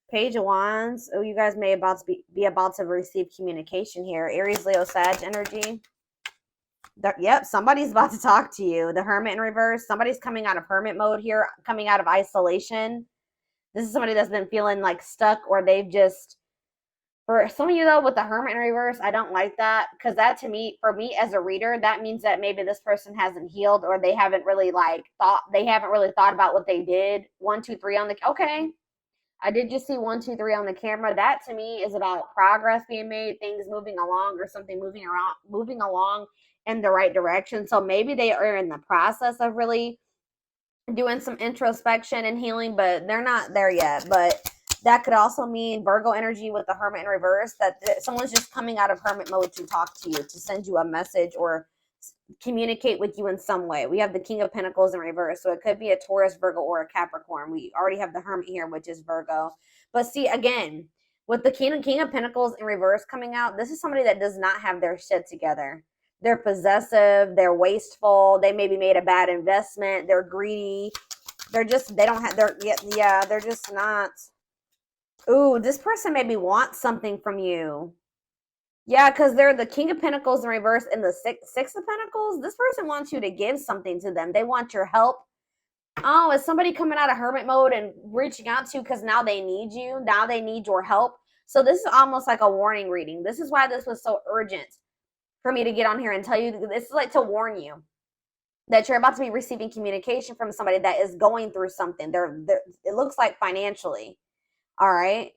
Page of Wands. Oh, you guys may be about to receive communication here. Aries, Leo, Sag energy. Yep, somebody's about to talk to you. The Hermit in reverse. Somebody's coming out of hermit mode here, coming out of isolation. This is somebody that's been feeling like stuck, or they've just, for some of you though, with the Hermit in reverse, I don't like that, because that, to me, for me as a reader, that means that maybe this person hasn't healed, or they haven't really thought about what they did. 1, 2, 3 on the, okay. I did just see 1, 2, 3 on the camera. That to me is about progress being made, things moving along, or something moving along in the right direction. So maybe they are in the process of really doing some introspection and healing, but they're not there yet. But that could also mean Virgo energy with the Hermit in reverse, that someone's just coming out of hermit mode to talk to you, to send you a message or communicate with you in some way. We have the King of Pentacles in reverse, so it could be a Taurus, Virgo, or a Capricorn. We already have the Hermit here, which is Virgo. But see, again, with the King of Pentacles in reverse coming out, this is somebody that does not have their shit together. They're possessive, they're wasteful, they maybe made a bad investment, they're greedy, they're just not. Ooh, this person maybe wants something from you. Yeah, because they're the King of Pentacles in reverse and the Six of Pentacles. This person wants you to give something to them. They want your help. Oh, is somebody coming out of hermit mode and reaching out to you because now they need you? Now they need your help. So this is almost like a warning reading. This is why this was so urgent for me to get on here and tell you. This is like to warn you that you're about to be receiving communication from somebody that is going through something. It looks like financially. All right.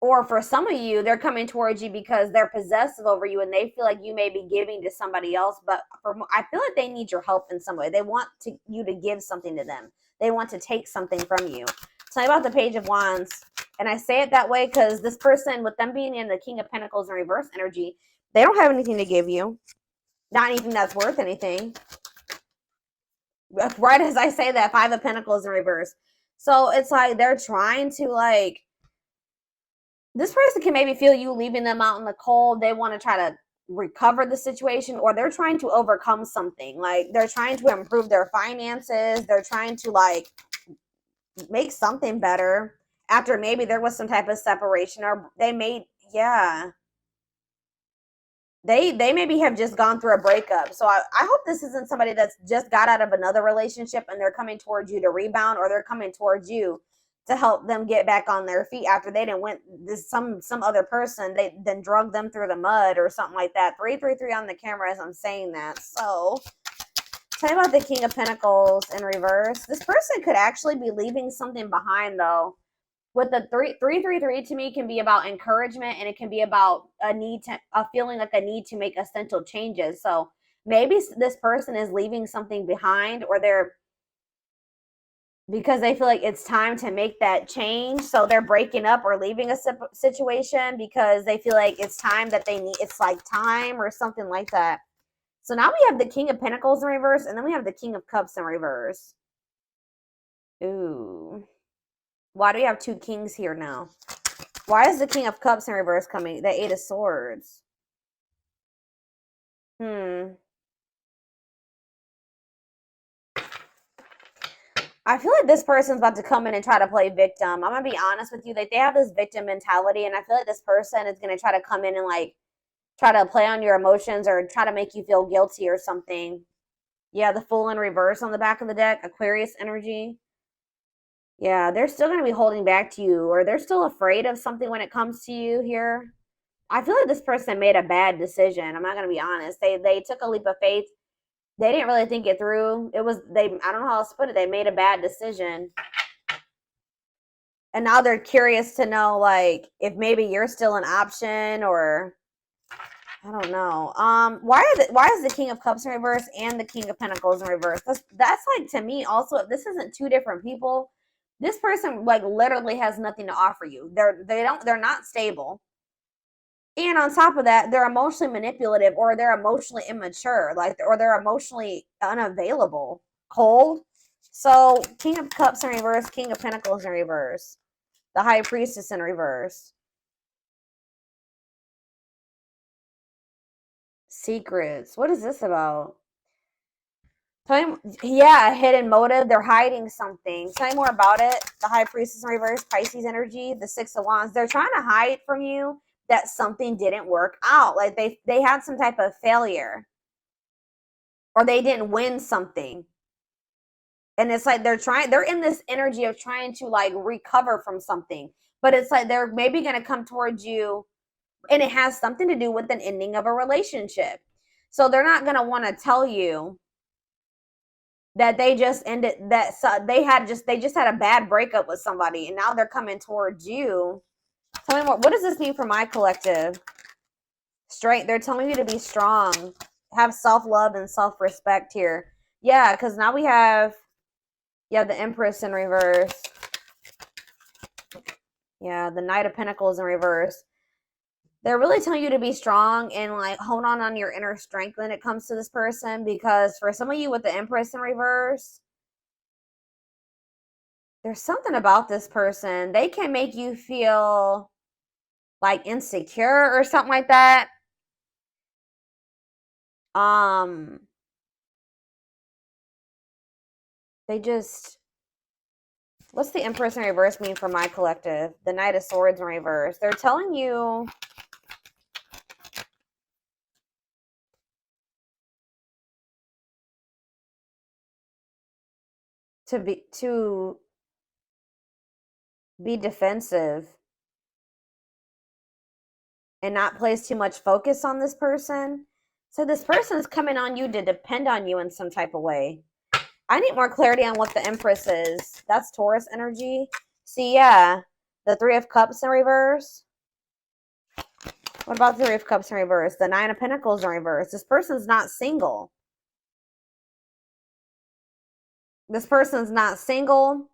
Or for some of you, they're coming towards you because they're possessive over you and they feel like you may be giving to somebody else. But I feel like they need your help in some way. They want you to give something to them. They want to take something from you. Tell me about the Page of Wands. And I say it that way because this person, with them being in the King of Pentacles in reverse energy, they don't have anything to give you. Not anything that's worth anything. Right as I say that, Five of Pentacles in reverse. So it's like they're trying to like, this person can maybe feel you leaving them out in the cold. They want to try to recover the situation, or they're trying to overcome something. Like they're trying to improve their finances. They're trying to like make something better after maybe there was some type of separation, or they made, yeah. They maybe have just gone through a breakup. So I hope this isn't somebody that's just got out of another relationship and they're coming towards you to rebound, or they're coming towards you to help them get back on their feet after they didn't went this some other person, they then drug them through the mud or something like that. 333 on the camera as I'm saying that. So tell me about the King of Pentacles in reverse. This person could actually be leaving something behind though. With the 333 to me can be about encouragement, and it can be about a feeling like a need to make essential changes. So maybe this person is leaving something behind, or they're, because they feel like it's time to make that change. So they're breaking up or leaving a situation because they feel like it's time that they need, it's like time or something like that. So now we have the King of Pentacles in reverse, and then we have the King of Cups in reverse. Ooh. Why do we have two kings here now? Why is the King of Cups in reverse coming? The Eight of Swords. I feel like this person's about to come in and try to play victim. I'm going to be honest with you. Like, they have this victim mentality, and I feel like this person is going to try to come in and, like, try to play on your emotions or try to make you feel guilty or something. Yeah, the Fool in reverse on the back of the deck. Aquarius energy. Yeah, they're still going to be holding back to you, or they're still afraid of something when it comes to you here. I feel like this person made a bad decision. I'm not going to be honest. They took a leap of faith. They didn't really think it through. I don't know how else to put it. They made a bad decision. And now they're curious to know, like, if maybe you're still an option, or I don't know. Why is the King of Cups in reverse and the King of Pentacles in reverse? That's like, to me also, if this isn't two different people, this person like literally has nothing to offer you. They're not stable. And on top of that, they're emotionally manipulative, or they're emotionally immature, like, or they're emotionally unavailable, cold. So King of Cups in reverse, King of Pentacles in reverse, the High Priestess in reverse. Secrets. What is this about? Tell me, yeah, a hidden motive. They're hiding something. Tell me more about it. The High Priestess in reverse, Pisces energy, the Six of Wands. They're trying to hide from you that something didn't work out. Like they had some type of failure, or they didn't win something. And it's like they're in this energy of trying to like recover from something. But it's like they're maybe going to come towards you, and it has something to do with an ending of a relationship. So they're not going to want to tell you that they just ended, that they just had a bad breakup with somebody, and now they're coming towards you. Tell me more. What does this mean for my collective? Straight. They're telling you to be strong, have self-love and self-respect here. Yeah, because now we have, yeah, the Empress in reverse. Yeah, the Knight of Pentacles in reverse. They're really telling you to be strong and like hold on your inner strength when it comes to this person, because for some of you with the Empress in reverse, there's something about this person. They can make you feel like insecure or something like that. They just, what's the Empress in reverse mean for my collective? The Knight of Swords in reverse. They're telling you to be defensive and not place too much focus on this person. So this person is coming on you to depend on you in some type of way. I need more clarity on what the Empress is. That's Taurus energy. See, yeah, the Three of Cups in reverse. What about the Three of Cups in reverse? The Nine of Pentacles in reverse. This person's not single. This person's not single.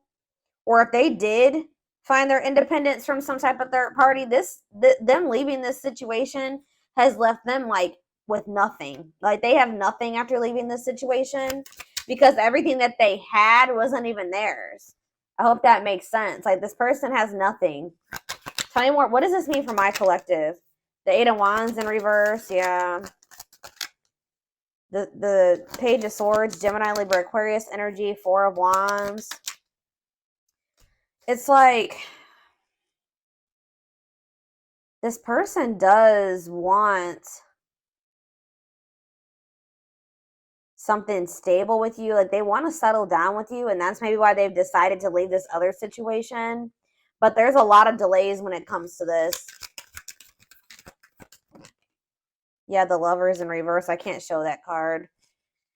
Or if they did find their independence from some type of third party, them leaving this situation has left them like with nothing. Like they have nothing after leaving this situation, because everything that they had wasn't even theirs. I hope that makes sense. Like this person has nothing. Tell me more. What does this mean for my collective? The Eight of Wands in reverse. Yeah. The Page of Swords, Gemini, Libra, Aquarius energy, Four of Wands. It's like this person does want something stable with you. Like they want to settle down with you, and that's maybe why they've decided to leave this other situation. But there's a lot of delays when it comes to this. Yeah, the Lovers in reverse. I can't show that card.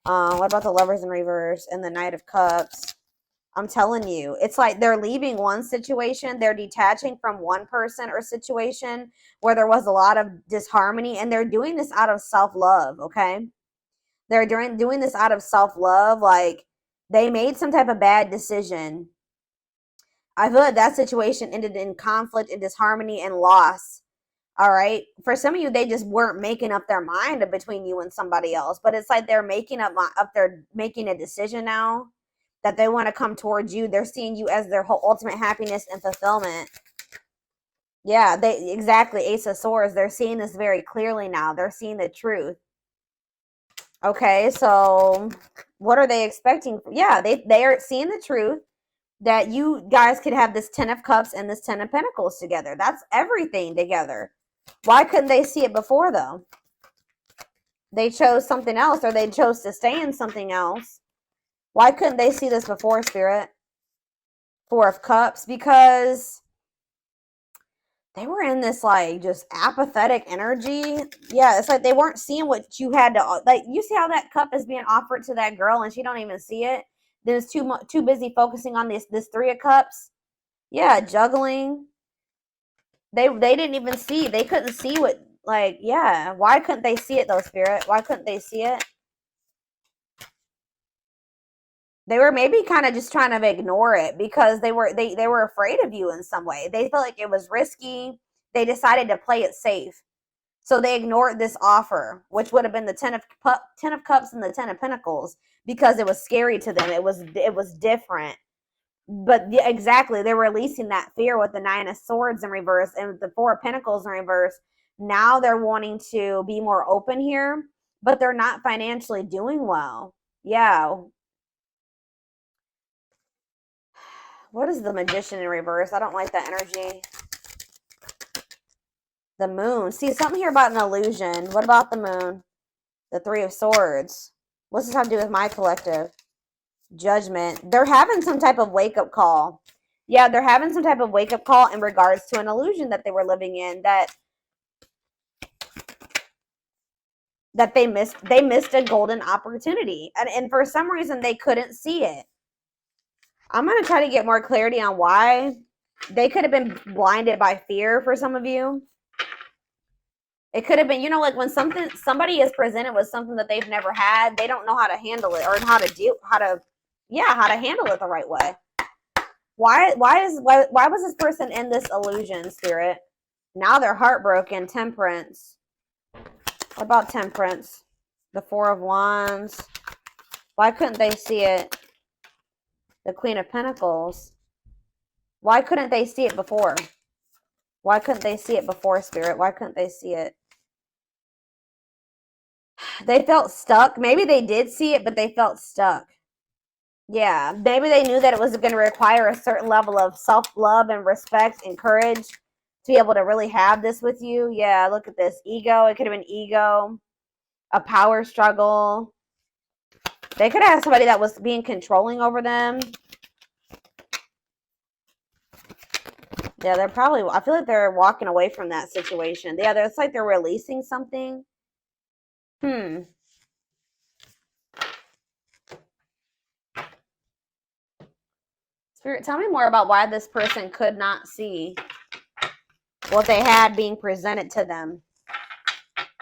What about the Lovers in reverse and the Knight of Cups? I'm telling you, it's like they're leaving one situation. They're detaching from one person or situation where there was a lot of disharmony, and they're doing this out of self-love, okay? They're doing this out of self-love. Like they made some type of bad decision. I feel like that situation ended in conflict and disharmony and loss. All right. For some of you, they just weren't making up their mind between you and somebody else. But it's like they're they're making a decision now that they want to come towards you. They're seeing you as their whole ultimate happiness and fulfillment. Yeah, they exactly. Ace of Swords. They're seeing this very clearly now. They're seeing the truth. Okay, so what are they expecting? Yeah, they are seeing the truth that you guys could have this Ten of Cups and this Ten of Pentacles together. That's everything together. Why couldn't they see it before, though? They chose something else, or they chose to stay in something else. Why couldn't they see this before, Spirit? Four of Cups, because they were in this like just apathetic energy. Yeah, it's like they weren't seeing what you had to, like, you see how that cup is being offered to that girl and she don't even see it. There's too busy focusing on this Three of Cups. Yeah, juggling. They didn't even see. They couldn't see what, like, yeah. Why couldn't they see it though, Spirit? Why couldn't they see it? They were maybe kind of just trying to ignore it because they were afraid of you in some way. They felt like it was risky. They decided to play it safe. So they ignored this offer, which would have been the Ten of Cups and the Ten of Pentacles, because it was scary to them. It was different. But yeah, exactly, they're releasing that fear with the Nine of Swords in reverse and the Four of Pentacles in reverse. Now they're wanting to be more open here, but they're not financially doing well. Yeah. What is the Magician in reverse? I don't like that energy. The Moon. See, something here about an illusion. What about the Moon? The Three of Swords. What's this have to do with my collective? Judgment. They're having some type of wake-up call. Yeah, they're having some type of wake-up call in regards to an illusion that they were living in, that they missed a golden opportunity. And for some reason they couldn't see it. I'm going to try to get more clarity on why. They could have been blinded by fear for some of you. It could have been, you know, like when somebody is presented with something that they've never had, they don't know how to handle it or how to handle it the right way. Why was this person in this illusion, Spirit? Now they're heartbroken. Temperance. What about Temperance? The Four of Wands. Why couldn't they see it? The Queen of Pentacles. Why couldn't they see it before? Why couldn't they see it before, Spirit? Why couldn't they see it? They felt stuck. Maybe they did see it, but they felt stuck. Yeah, maybe they knew that it was going to require a certain level of self-love and respect and courage to be able to really have this with you. Yeah, look at this. Ego. It could have been ego. A power struggle. They could have had somebody that was being controlling over them. Yeah, they're probably, I feel like they're walking away from that situation. Yeah, it's like they're releasing something. Spirit, tell me more about why this person could not see what they had being presented to them.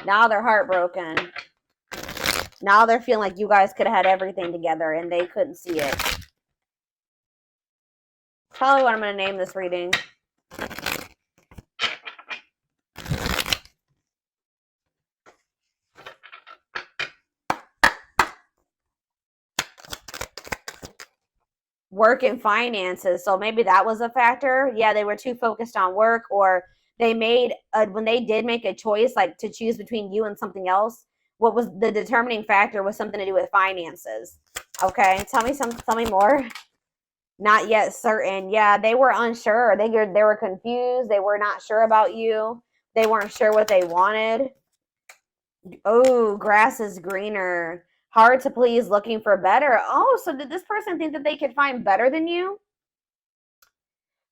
Now they're heartbroken. Now they're feeling like you guys could have had everything together and they couldn't see it. Probably what I'm going to name this reading. Work and finances. So maybe that was a factor. Yeah, they were too focused on work, or they made when they did make a choice, like to choose between you and something else, what was the determining factor was something to do with finances. Okay, tell me more. Not yet certain. Yeah, they were unsure. They were confused. They were not sure about you. They weren't sure what they wanted. Oh, grass is greener. Hard to please, looking for better. Oh, so did this person think that they could find better than you?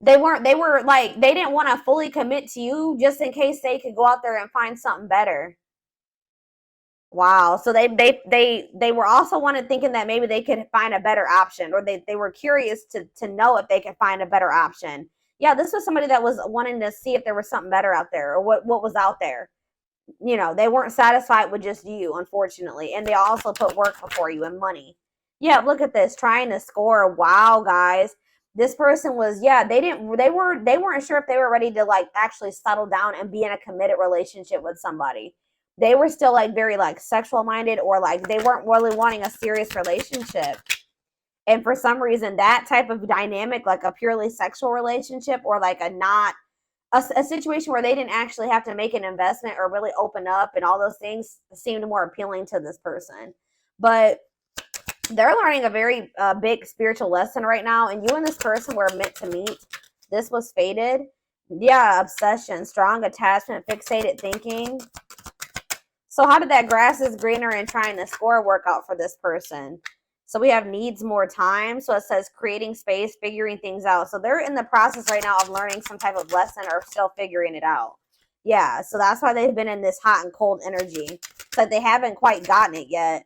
They were like, they didn't want to fully commit to you just in case they could go out there and find something better. Wow. So they were also thinking that maybe they could find a better option, or they were curious to know if they could find a better option. Yeah, this was somebody that was wanting to see if there was something better out there, or what was out there. You know, they weren't satisfied with just you, unfortunately. And they also put work before you and money. Yeah, look at this, trying to score. Wow, guys. This person was, yeah, they weren't sure if they were ready to like actually settle down and be in a committed relationship with somebody. They were still like very like sexual minded, or like they weren't really wanting a serious relationship. And for some reason, that type of dynamic, like a purely sexual relationship, or like a situation where they didn't actually have to make an investment or really open up and all those things, seemed more appealing to this person. But they're learning a very big spiritual lesson right now, and you and this person were meant to meet. This was fated. Yeah, obsession, strong attachment, fixated thinking. So how did that grass is greener and trying to score work out for this person? So we have needs more time. So it says creating space, figuring things out. So they're in the process right now of learning some type of lesson, or still figuring it out. Yeah, so that's why they've been in this hot and cold energy. But they haven't quite gotten it yet.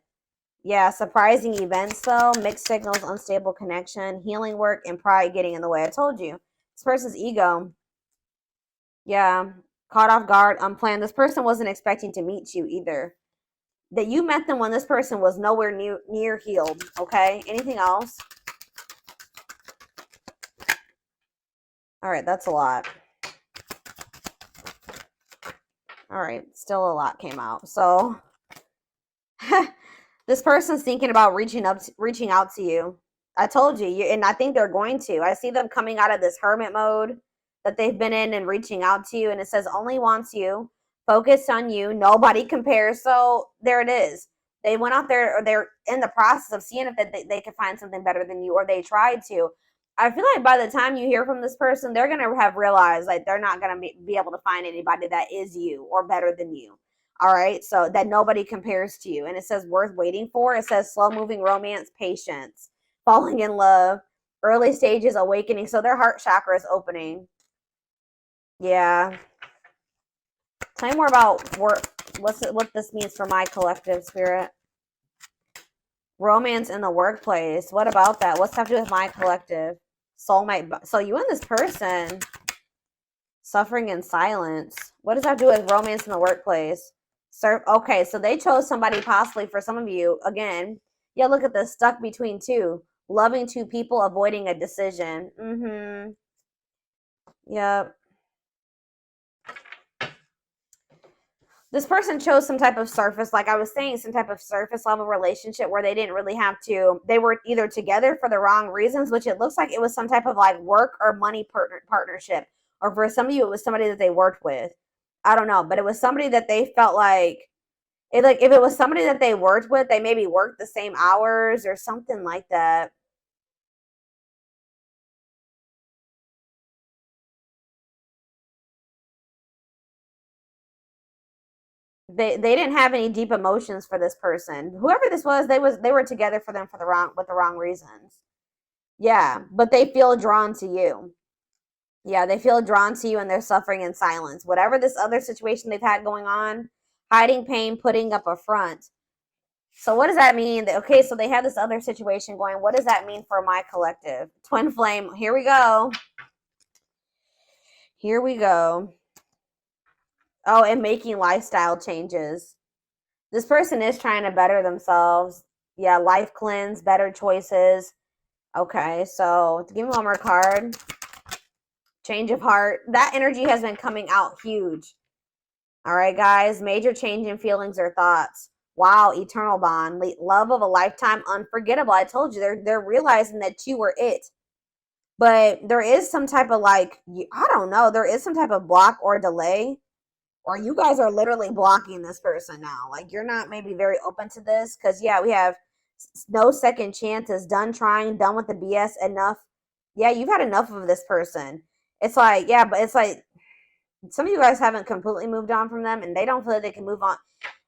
Yeah, surprising events though, mixed signals, unstable connection, healing work, and pride getting in the way. I told you. This person's ego. Yeah, caught off guard, unplanned. This person wasn't expecting to meet you either. That you met them when this person was nowhere near healed. Okay, anything else? All right, that's a lot. All right, still a lot came out. So this person's thinking about reaching out to you. I told you, and I think they're going to. I see them coming out of this hermit mode that they've been in and reaching out to you. And it says only wants you, focused on you, nobody compares. So there it is. They went out there, or they're in the process of seeing if they could find something better than you, or they tried to. I feel like by the time you hear from this person, they're going to have realized like they're not going to be able to find anybody that is you or better than you. All right. So that nobody compares to you. And it says worth waiting for. It says slow moving romance, patience, falling in love, early stages, awakening. So their heart chakra is opening. Yeah. Tell me more about what this means for my collective spirit. Romance in the workplace. What about that? What's that to do with my collective? Soulmate. So you and this person suffering in silence. What does that do with romance in the workplace? Okay, so they chose somebody possibly for some of you. Again, yeah, look at this. Stuck between two. Loving two people, avoiding a decision. Yep. This person chose some type of surface, like I was saying, some type of surface level relationship where they didn't really have to, they were either together for the wrong reasons, which it looks like it was some type of like work or money partnership. Or for some of you, it was somebody that they worked with. I don't know, but it was somebody that they felt like, if it was somebody that they worked with, they maybe worked the same hours or something like that. They didn't have any deep emotions for this person. Whoever this was, they were together for them for the wrong reasons. Yeah, but they feel drawn to you. Yeah, they feel drawn to you and they're suffering in silence. Whatever this other situation they've had going on, hiding pain, putting up a front. So what does that mean? Okay, so they have this other situation going. What does that mean for my collective? Twin flame. Here we go. Here we go. Oh, and making lifestyle changes. This person is trying to better themselves. Yeah, life cleanse, better choices. Okay, so give me one more card. Change of heart. That energy has been coming out huge. All right, guys. Major change in feelings or thoughts. Wow, eternal bond. Love of a lifetime, unforgettable. I told you, they're realizing that you were it. But there is some type of like, I don't know, there is some type of block or delay. Or you guys are literally blocking this person now. Like, you're not maybe very open to this. Because, yeah, we have no second chances. Done trying. Done with the BS. Enough. Yeah, you've had enough of this person. It's like, yeah, but it's like some of you guys haven't completely moved on from them. And they don't feel like they can move on.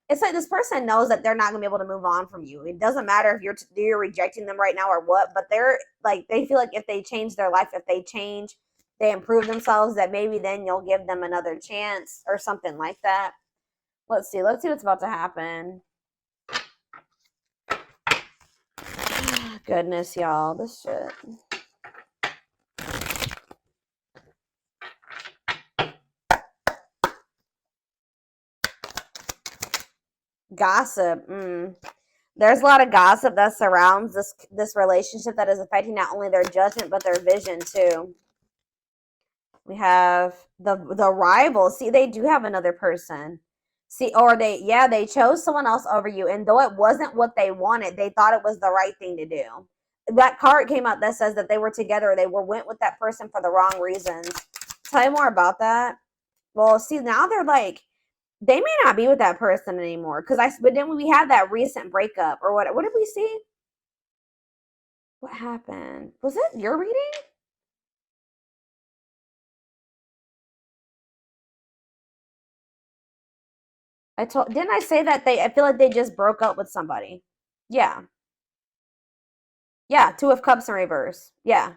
It's like this person knows that they're not going to be able to move on from you. It doesn't matter if you're rejecting them right now or what. But they're like, they feel like if they change their life, if they change, they improve themselves, that maybe then you'll give them another chance or something like that. Let's see what's about to happen. Goodness, y'all, this shit. Gossip. There's a lot of gossip that surrounds this relationship that is affecting not only their judgment but their vision too. We have the rivals. See, they do have another person. See, or they chose someone else over you, and though it wasn't what they wanted, they thought it was the right thing to do. That card came out that says that they were together. They went with that person for the wrong reasons. Tell you more about that. Well, see, now they're like, they may not be with that person anymore. But then we had that recent breakup, or what did we see? What happened? Was it your reading? Didn't I say that I feel like they just broke up with somebody? Yeah. Yeah, Two of Cups in reverse. Yeah.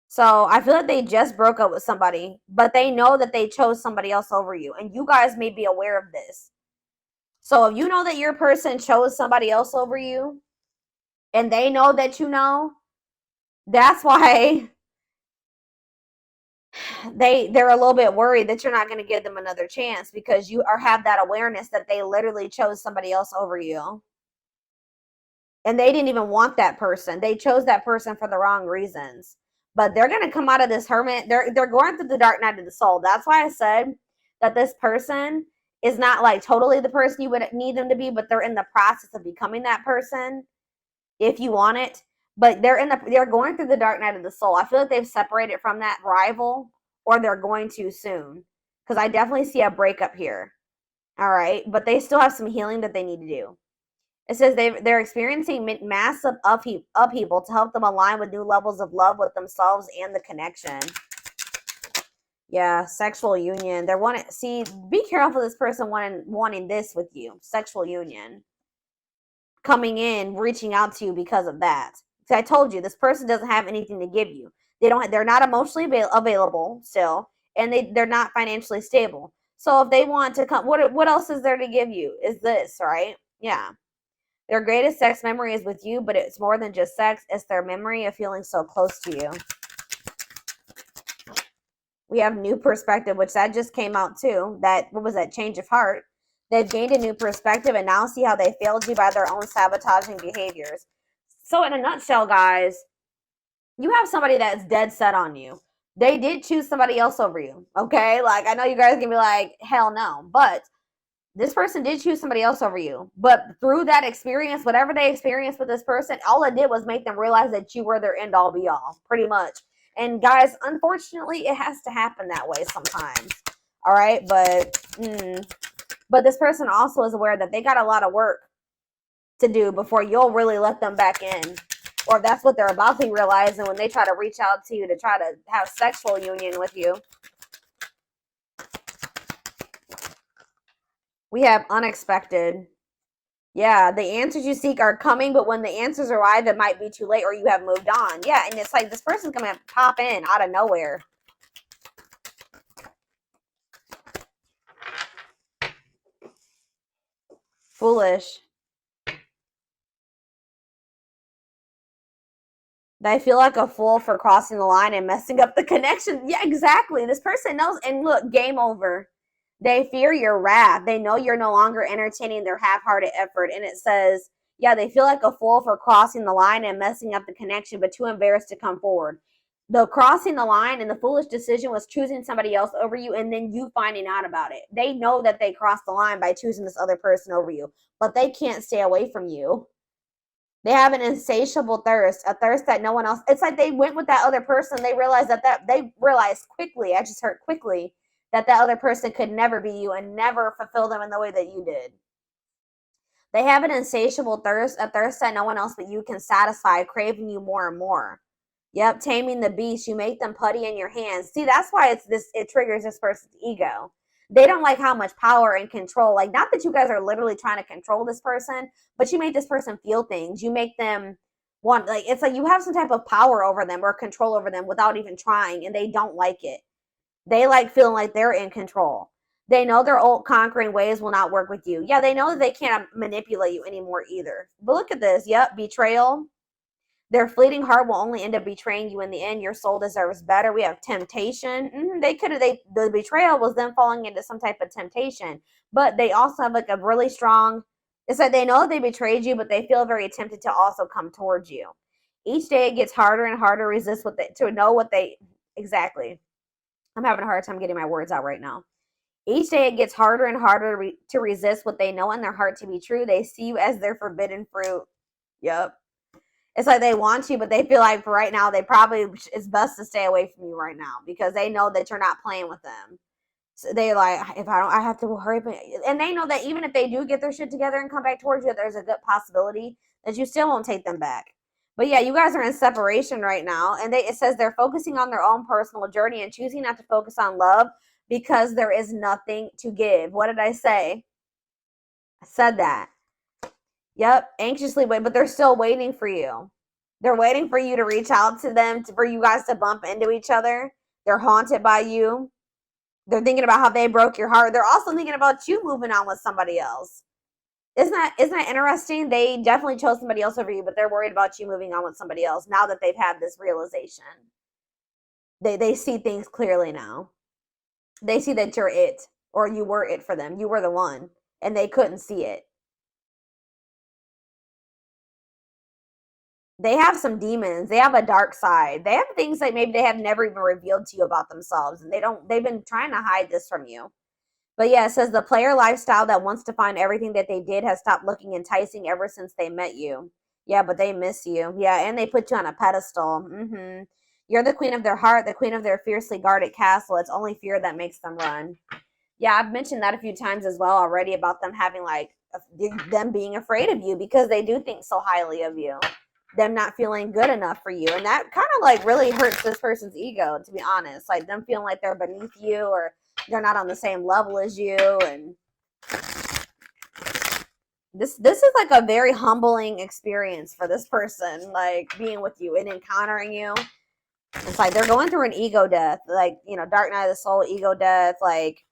So I feel like they just broke up with somebody, but they know that they chose somebody else over you. And you guys may be aware of this. So if you know that your person chose somebody else over you, and they know that you know, that's why they're a little bit worried that you're not going to give them another chance, because you have that awareness that they literally chose somebody else over you. And they didn't even want that person. They chose that person for the wrong reasons. But they're going to come out of this hermit. They're going through the dark night of the soul. That's why I said that this person is not like totally the person you would need them to be, but they're in the process of becoming that person if you want it. But they're going through the dark night of the soul. I feel like they've separated from that rival, or they're going to soon, because I definitely see a breakup here. All right, but they still have some healing that they need to do. It says they're experiencing massive upheaval to help them align with new levels of love with themselves and the connection. Yeah, sexual union. They're wanting. See, be careful. This person wanting this with you. Sexual union coming in, reaching out to you because of that. See, I told you this person doesn't have anything to give you. They don't. They're not emotionally available still, and they're not financially stable. So if they want to come, what else is there to give you? Is this right? Yeah. Their greatest sex memory is with you, but it's more than just sex. It's their memory of feeling so close to you. We have new perspective, which that just came out too. That, what was that? Change of heart. They've gained a new perspective and now see how they failed you by their own sabotaging behaviors. So in a nutshell, guys, you have somebody that's dead set on you. They did choose somebody else over you. Okay? Like, I know you guys can be like, hell no. But this person did choose somebody else over you. But through that experience, whatever they experienced with this person, all it did was make them realize that you were their end all be all, pretty much. And guys, unfortunately, it has to happen that way sometimes. All right? But this person also is aware that they got a lot of work to do before you'll really let them back in. Or that's what they're about to realize. And when they try to reach out to you to try to have sexual union with you. We have unexpected. Yeah, the answers you seek are coming, but when the answers arrive, it might be too late or you have moved on. Yeah, and it's like this person's going to pop in out of nowhere. Foolish. They feel like a fool for crossing the line and messing up the connection. Yeah, exactly. This person knows. And look, game over. They fear your wrath. They know you're no longer entertaining their half-hearted effort. And it says, yeah, they feel like a fool for crossing the line and messing up the connection, but too embarrassed to come forward. The crossing the line and the foolish decision was choosing somebody else over you and then you finding out about it. They know that they crossed the line by choosing this other person over you, but they can't stay away from you. They have an insatiable thirst, a thirst that no one else. It's like they went with that other person. They realized they realized quickly. I just heard quickly that other person could never be you and never fulfill them in the way that you did. They have an insatiable thirst, a thirst that no one else but you can satisfy, craving you more and more. Yep, taming the beast. You make them putty in your hands. See, that's why it triggers this person's ego. They don't like how much power and control, like, not that you guys are literally trying to control this person, but you make this person feel things. You make them want, like, it's like you have some type of power over them or control over them without even trying, and they don't like it. They like feeling like they're in control. They know their old conquering ways will not work with you. Yeah, they know that they can't manipulate you anymore either. But look at this. Yep, betrayal. Their fleeting heart will only end up betraying you in the end. Your soul deserves better. We have temptation. The betrayal was them falling into some type of temptation. But they also have like a really strong, it's like they know they betrayed you, but they feel very tempted to also come towards you. Each day it gets harder and harder to resist to know what they, exactly. I'm having a hard time getting my words out right now. Each day it gets harder and harder to resist what they know in their heart to be true. They see you as their forbidden fruit. Yep. It's like they want you, but they feel like for right now, it's best to stay away from you right now because they know that you're not playing with them. So they like, if I don't, I have to hurry up. And they know that even if they do get their shit together and come back towards you, there's a good possibility that you still won't take them back. But yeah, you guys are in separation right now. And it says they're focusing on their own personal journey and choosing not to focus on love because there is nothing to give. What did I say? I said that. Yep, anxiously wait, but they're still waiting for you. They're waiting for you to reach out to them, for you guys to bump into each other. They're haunted by you. They're thinking about how they broke your heart. They're also thinking about you moving on with somebody else. Isn't that interesting? They definitely chose somebody else over you, but they're worried about you moving on with somebody else now that they've had this realization. They see things clearly now. They see that you're it, or you were it for them. You were the one, and they couldn't see it. They have some demons. They have a dark side. They have things that maybe they have never even revealed to you about themselves. And they've been trying to hide this from you. But yeah, it says the player lifestyle that wants to find everything that they did has stopped looking enticing ever since they met you. Yeah, but they miss you. Yeah, and they put you on a pedestal. You're the queen of their heart, the queen of their fiercely guarded castle. It's only fear that makes them run. Yeah, I've mentioned that a few times as well already about them having like them being afraid of you because they do think so highly of you. Them not feeling good enough for you. And that kind of like really hurts this person's ego, to be honest. Like them feeling like they're beneath you or they're not on the same level as you. And this is like a very humbling experience for this person, like being with you and encountering you. It's like they're going through an ego death, like, you know, dark night of the soul, ego death. Like,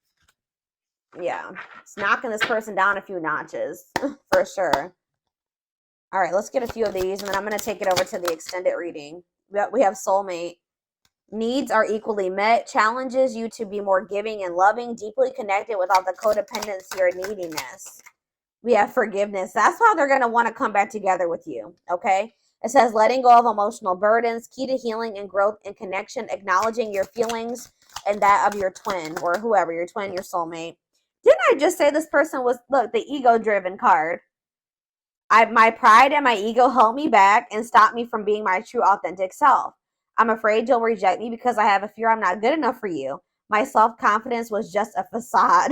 yeah, it's knocking this person down a few notches for sure. All right, let's get a few of these, and then I'm going to take it over to the extended reading. We have soulmate. Needs are equally met. Challenges you to be more giving and loving, deeply connected without the codependency or neediness. We have forgiveness. That's how they're going to want to come back together with you, okay? It says letting go of emotional burdens, key to healing and growth and connection, acknowledging your feelings and that of your twin or whoever, your twin, your soulmate. Didn't I just say this person was, look, the ego-driven card? My pride and my ego held me back and stopped me from being my true authentic self. I'm afraid you'll reject me because I have a fear I'm not good enough for you. My self-confidence was just a facade.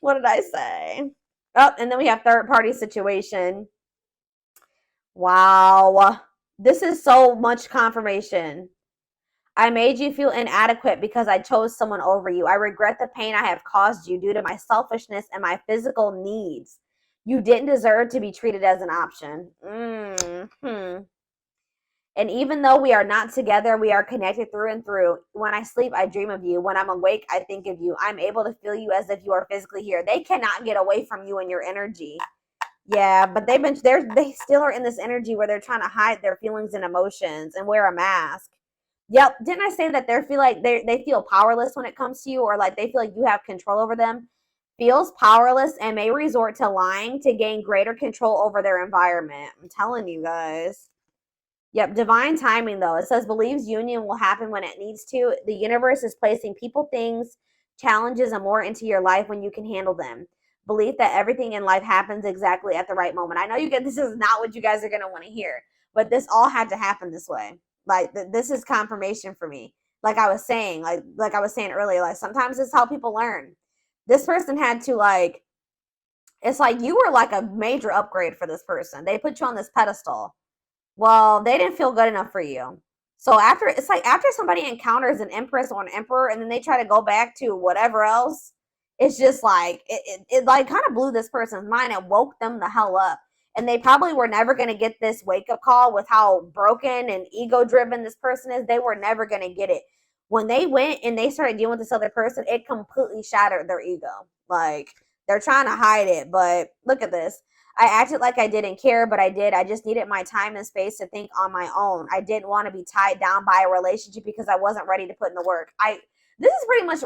What did I say? Oh, and then we have third party situation. Wow. This is so much confirmation. I made you feel inadequate because I chose someone over you. I regret the pain I have caused you due to my selfishness and my physical needs. You didn't deserve to be treated as an option. And even though we are not together, we are connected through and through. When I sleep, I dream of you. When I'm awake, I think of you. I'm able to feel you as if you are physically here. They cannot get away from you and your energy. Yeah, but they still are in this energy where they're trying to hide their feelings and emotions and wear a mask. Yep, didn't I say that they feel powerless when it comes to you, or like they feel like you have control over them? Feels powerless and may resort to lying to gain greater control over their environment. I'm telling you guys. Yep, divine timing though. It says believes union will happen when it needs to. The universe is placing people, things, challenges, and more into your life when you can handle them. Belief that everything in life happens exactly at the right moment. I know this is not what you guys are going to want to hear, but this all had to happen this way. Like this is confirmation for me. Like I was saying, like I was saying earlier, like sometimes it's how people learn. This person had to it's like you were like a major upgrade for this person. They put you on this pedestal. Well, they didn't feel good enough for you. So after somebody encounters an empress or an emperor and then they try to go back to whatever else, it's just like it like kind of blew this person's mind and woke them the hell up. And they probably were never going to get this wake-up call with how broken and ego-driven this person is. They were never going to get it. When they went and they started dealing with this other person, it completely shattered their ego. Like, they're trying to hide it, but look at this. I acted like I didn't care, but I did. I just needed my time and space to think on my own. I didn't want to be tied down by a relationship because I wasn't ready to put in the work. This is pretty much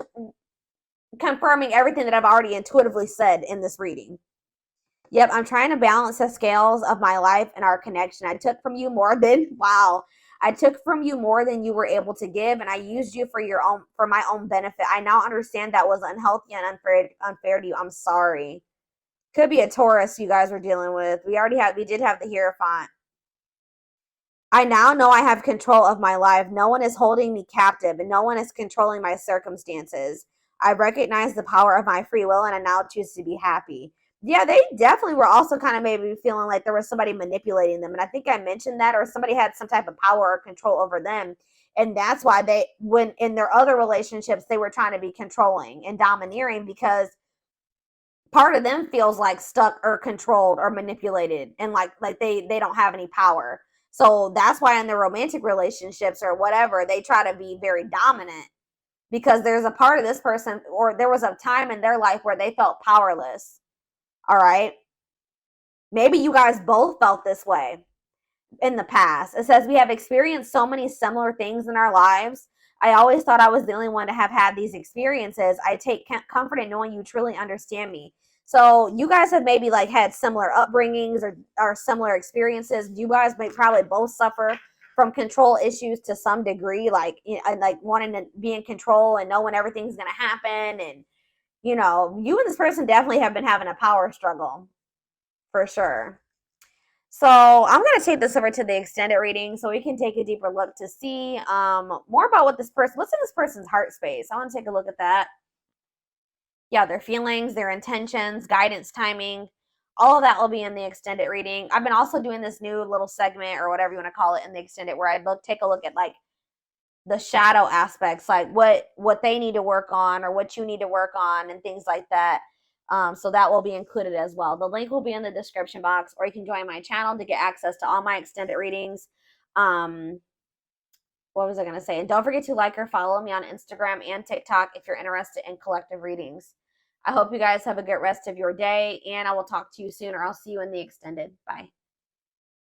confirming everything that I've already intuitively said in this reading. Yep, I'm trying to balance the scales of my life and our connection. I took from you more than I took from you more than you were able to give, and I used you for my own benefit. I now understand that was unhealthy and unfair to you. I'm sorry. Could be a Taurus you guys were dealing with. We did have the Hierophant. I now know I have control of my life. No one is holding me captive, and no one is controlling my circumstances. I recognize the power of my free will, and I now choose to be happy. Yeah, they definitely were also kind of maybe feeling like there was somebody manipulating them. And I think I mentioned that, or somebody had some type of power or control over them. And that's why when in their other relationships, they were trying to be controlling and domineering because part of them feels like stuck or controlled or manipulated and like they don't have any power. So that's why in their romantic relationships or whatever, they try to be very dominant because there's a part of this person, or there was a time in their life where they felt powerless. All right. Maybe you guys both felt this way in the past. It says we have experienced so many similar things in our lives. I always thought I was the only one to have had these experiences. I take comfort in knowing you truly understand me. So you guys have maybe like had similar upbringings or similar experiences. You guys may probably both suffer from control issues to some degree, like wanting to be in control and know when everything's going to happen. And you and this person definitely have been having a power struggle for sure. So I'm going to take this over to the extended reading so we can take a deeper look to see more about what's in this person's heart space. I want to take a look at that. Yeah, their feelings, their intentions, guidance, timing, all of that will be in the extended reading. I've been also doing this new little segment or whatever you want to call it in the extended where I take a look at like the shadow aspects, like what they need to work on or what you need to work on and things like that. So that will be included as well. The link will be in the description box, or you can join my channel to get access to all my extended readings. What was I going to say? And don't forget to like or follow me on Instagram and TikTok if you're interested in collective readings. I hope you guys have a good rest of your day, and I will talk to you soon, or I'll see you in the extended. Bye.